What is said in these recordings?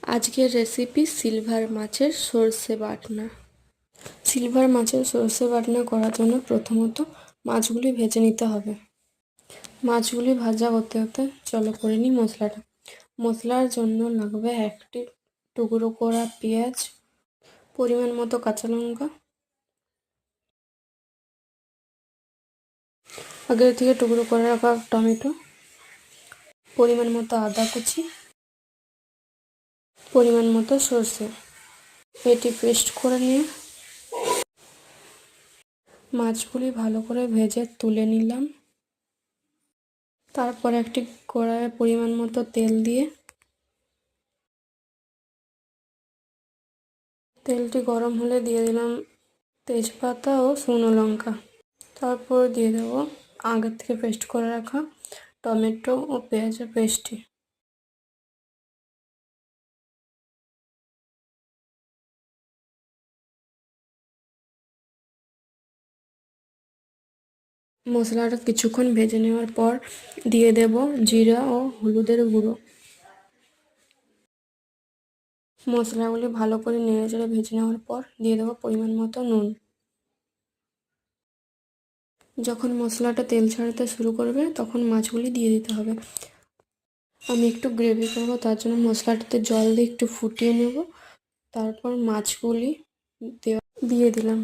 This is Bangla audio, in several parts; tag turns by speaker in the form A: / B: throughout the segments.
A: আজকের রেসিপি সিলভার মাছের সর্ষে বাটনা। সিলভার মাছের সর্ষে বাটনা করার জন্য প্রথমত মাছগুলি ভেজে নিতে হবে। মাছগুলি ভাজা হতে হতে চলো করে নিই মশলাটা। মশলার জন্য লাগবে একটি টুকরো করা পেঁয়াজ, পরিমাণ মতো কাঁচা লঙ্কা, আগের থেকে টুকরো করে রাখা টমেটো, পরিমাণ মতো আদা কুচি, পরিমাণ মতো সর্ষে। এটি পেস্ট করে নিয়ে মাছগুলি ভালো করে ভেজে তুলে নিলাম। তারপর একটি কড়াইয়ে পরিমাণ মতো তেল দিয়ে তেলটি গরম হলে দিয়ে দিলাম তেজপাতা ও শুকনো লঙ্কা। তারপর দিয়ে দেবো আগের থেকে পেস্ট করে রাখা টমেটো ও পেঁয়াজের পেস্টটি। মশলাটা কিছুক্ষণ ভেজে নেওয়ার পর দিয়ে দেব জিরা ও হলুদের গুঁড়ো। মশলাগুলি ভালো করে নেড়েচেড়ে ভেজে নেওয়ার পর দিয়ে দেবো পরিমাণ মতো নুন। যখন মশলাটা তেল ছাড়তে শুরু করবে তখন মাছগুলি দিয়ে দিতে হবে। আমি একটু গ্রেভি করবো, তার জন্য মশলাটাতে জল দিয়ে একটু ফুটিয়ে নেব। তারপর মাছগুলি দিয়ে দিলাম।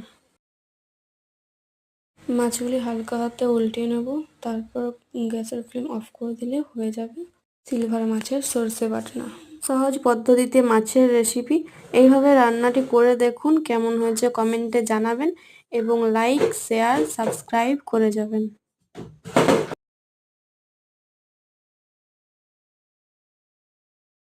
A: মাছগুলি হালকা হাতে উল্টিয়ে নেব। তারপর গ্যাসের ফ্লেম অফ করে দিলে হয়ে যাবে সিলভার মাছের সর্ষে বাটনা। সহজ পদ্ধতিতে মাছের রেসিপি। এইভাবে রান্নাটি করে দেখুন, কেমন হয়েছে কমেন্টে জানাবেন এবং লাইক, শেয়ার, সাবস্ক্রাইব করে যাবেন।